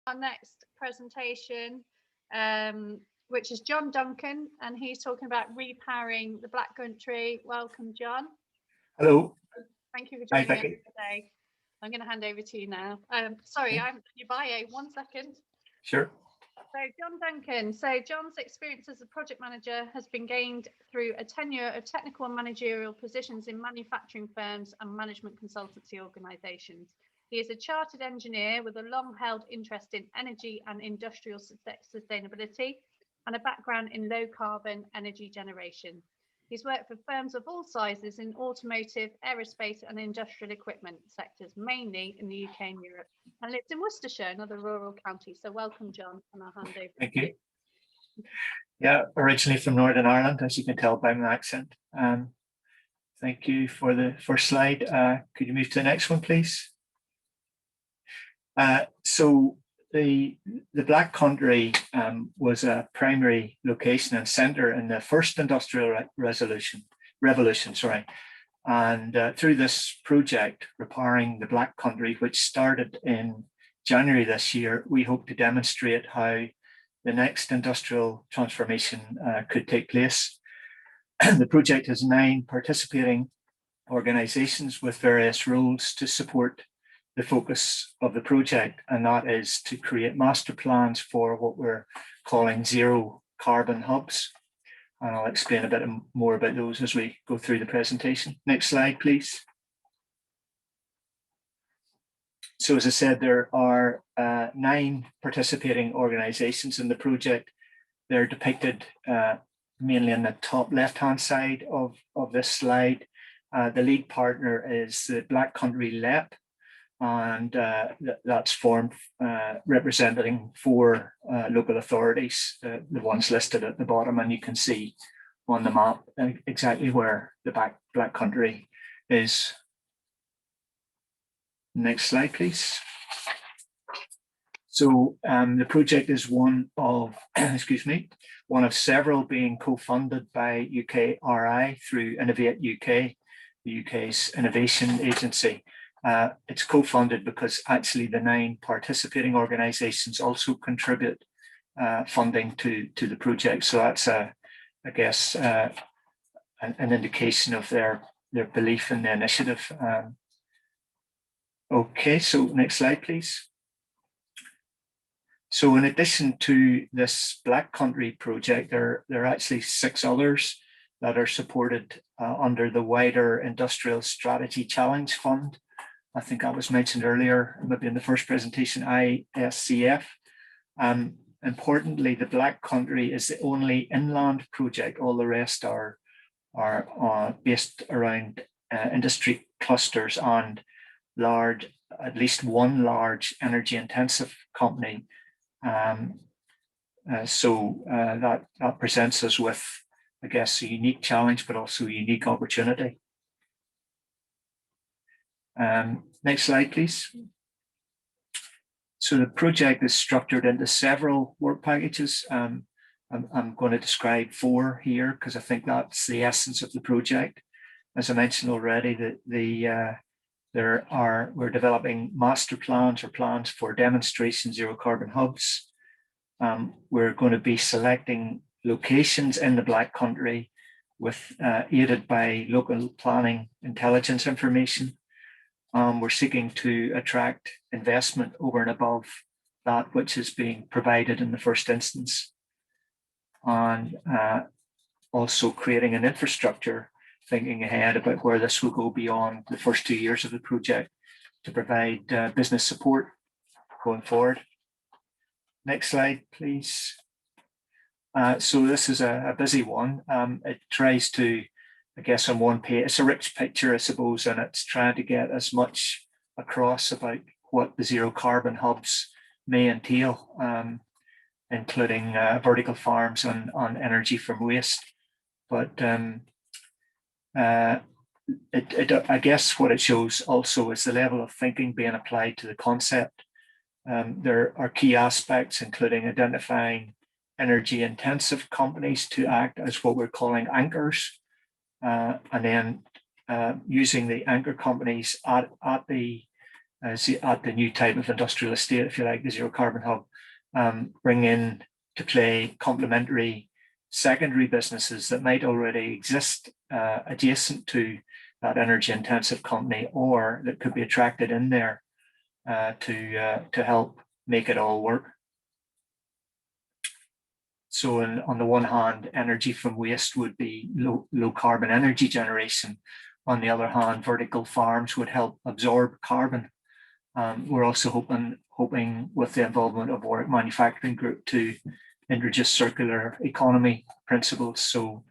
Our next presentation, which is John Duncan, and he's talking about repowering the Black Country. Welcome, John. Hello. Thank you for joining us today. I'm going to hand over to you now. Sorry, I'm your bio. 1 second. Sure. So John Duncan. So John's experience as a project manager has been gained through a tenure of technical and managerial positions in manufacturing firms and management consultancy organisations. He is a chartered engineer with a long-held interest in energy and industrial sustainability and a background in low-carbon energy generation. He's worked for firms of all sizes in automotive, aerospace and industrial equipment sectors, mainly in the UK and Europe, and lives in Worcestershire, another rural county. So welcome, John, and I'll hand over. Thank you. Yeah, originally from Northern Ireland, as you can tell by my accent. Thank you for the first slide. Could you move to the next one, please? So the Black Country was a primary location and centre in the first industrial revolution. And through this project, Repowering the Black Country, which started in January this year, we hope to demonstrate how the next industrial transformation could take place. The project has 9 participating organisations with various roles to support the focus of the project, and that is to create master plans for what we're calling zero carbon hubs. And I'll explain a bit more about those as we go through the presentation. Next slide, please. So as I said, there are 9 participating organisations in the project. They're depicted mainly in the top left-hand side of this slide. The lead partner is the Black Country LEP, and that's formed representing 4 local authorities, the ones listed at the bottom, and you can see on the map exactly where the Black Country is. Next slide, please. So the project is one of, one of several being co-funded by UKRI through Innovate UK, the UK's innovation agency. It's co-funded because actually the 9 participating organisations also contribute funding to the project. So that's I guess an indication of their belief in the initiative. Okay, so next slide, please. So in addition to this Black Country project, there are actually 6 others that are supported under the wider Industrial Strategy Challenge Fund. I think that was mentioned earlier, maybe in the first presentation, ISCF. Importantly, the Black Country is the only inland project. All the rest are based around industry clusters and at least one large energy intensive company. So that presents us with, I guess, a unique challenge, but also a unique opportunity. Next slide, please. So the project is structured into several work packages. I'm going to describe 4 here because I think that's the essence of the project. As I mentioned already, we're developing master plans or plans for demonstration zero carbon hubs. We're going to be selecting locations in the Black Country with aided by local planning intelligence information. We're seeking to attract investment over and above that which is being provided in the first instance, and also creating an infrastructure, thinking ahead about where this will go beyond the first 2 years of the project to provide business support going forward. Next slide, please. So this is a busy one. It tries to, I guess, on one page, it's a rich picture, I suppose, and it's trying to get as much across about what the zero carbon hubs may entail, including vertical farms on energy from waste. But I guess what it shows also is the level of thinking being applied to the concept. There are key aspects, including identifying energy intensive companies to act as what we're calling anchors. And then using the anchor companies at the at the new type of industrial estate, if you like, the zero carbon hub, bring in to play complementary secondary businesses that might already exist adjacent to that energy intensive company, or that could be attracted in there to help make it all work. So on the one hand, energy from waste would be low carbon energy generation. On the other hand, vertical farms would help absorb carbon. We're also hoping with the involvement of Warwick Manufacturing Group to introduce circular economy principles. So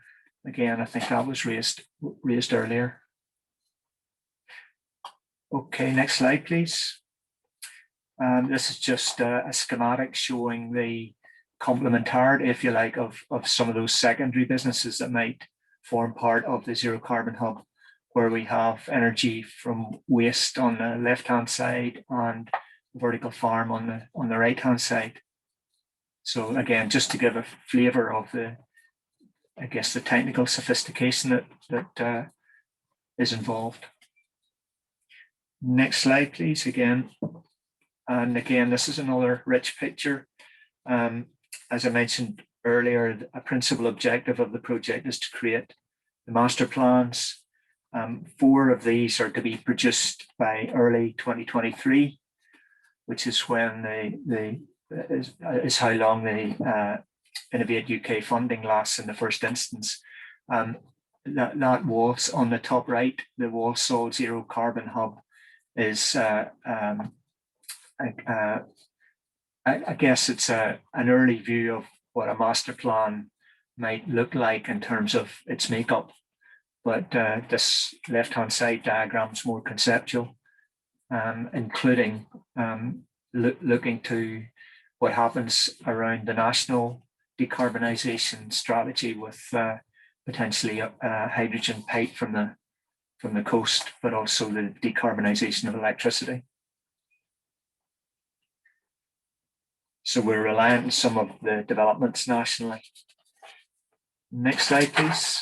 again, I think that was raised earlier. Okay, next slide, please. This is just a schematic showing the complementarity, if you like, of some of those secondary businesses that might form part of the zero carbon hub, where we have energy from waste on the left-hand side and vertical farm on the right-hand side. So again, just to give a flavour of the technical sophistication that is involved. Next slide, please, again. And again, this is another rich picture. As I mentioned earlier, a principal objective of the project is to create the master plans. 4 of these are to be produced by early 2023, which is when is how long the Innovate UK funding lasts in the first instance. That was on the top right, the Walsall Zero Carbon Hub is I guess it's an early view of what a master plan might look like in terms of its makeup. But this left-hand side diagram is more conceptual, including looking to what happens around the national decarbonisation strategy with potentially a hydrogen pipe from the coast, but also the decarbonisation of electricity. So we're reliant on some of the developments nationally. Next slide, please.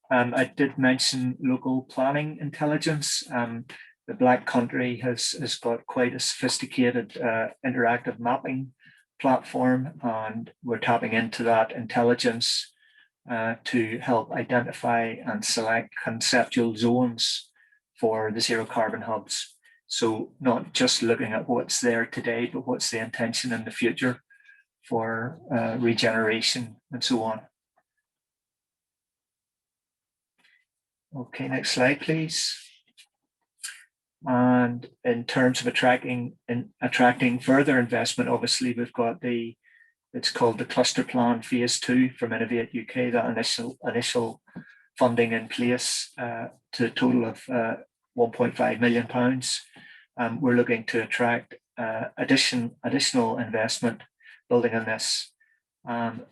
I did mention local planning intelligence. The Black Country has got quite a sophisticated interactive mapping platform, and we're tapping into that intelligence to help identify and select conceptual zones for the zero carbon hubs. So not just looking at what's there today, but what's the intention in the future for regeneration and so on. Okay, next slide, please. And in terms of attracting further investment, obviously we've got it's called the Cluster Plan Phase 2 from Innovate UK, that initial funding in place to a total of £1.5 million. We're looking to attract additional investment building on this, and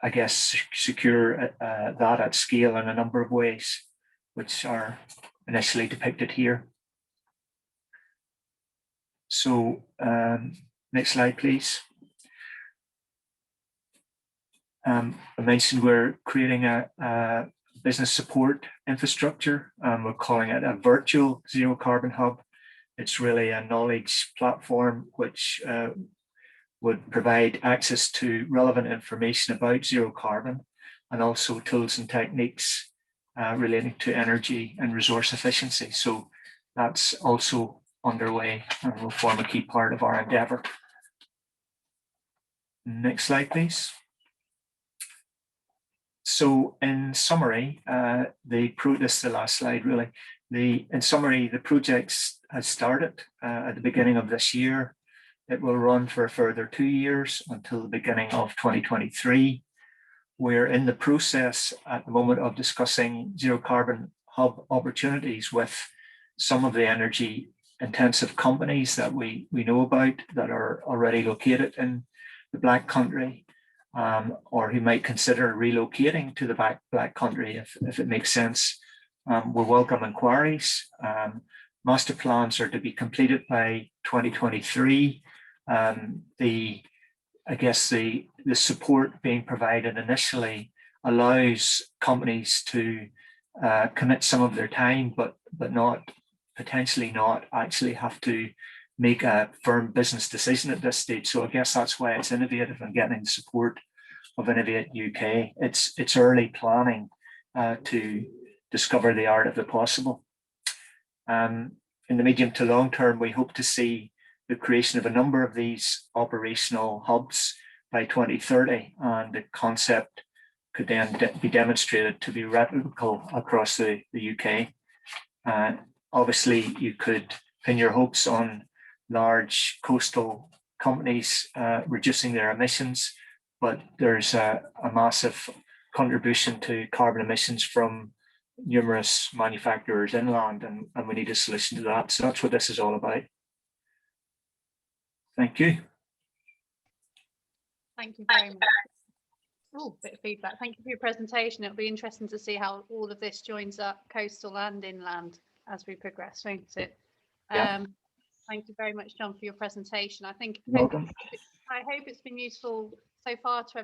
I guess secure that at scale in a number of ways, which are initially depicted here. So next slide, please. I mentioned we're creating a business support infrastructure. We're calling it a virtual zero carbon hub. It's really a knowledge platform which would provide access to relevant information about zero carbon, and also tools and techniques relating to energy and resource efficiency. So that's also underway and will form a key part of our endeavour. Next slide, please. So in summary, this is the last slide really. In summary, the project has started at the beginning of this year. It will run for a further 2 years until the beginning of 2023. We're in the process at the moment of discussing zero carbon hub opportunities with some of the energy intensive companies that we know about that are already located in the Black Country, or who might consider relocating to the Black Country if it makes sense. We welcome inquiries. Master plans are to be completed by 2023. I guess the support being provided initially allows companies to commit some of their time, but not potentially not actually have to make a firm business decision at this stage. So I guess that's why it's innovative and getting the support of Innovate UK. It's early planning to discover the art of the possible. In the medium to long term, we hope to see the creation of a number of these operational hubs by 2030, and the concept could then be demonstrated to be replicable across the UK. Obviously, you could pin your hopes on large coastal companies reducing their emissions, but there's a massive contribution to carbon emissions from numerous manufacturers inland, and we need a solution to that. So that's what this is all about. Thank you. Thank you very much. Oh, bit of feedback. Thank you for your presentation. It'll be interesting to see how all of this joins up coastal and inland as we progress, won't it? Yeah. Thank you very much, John, for your presentation. I think Welcome. I hope it's been useful so far to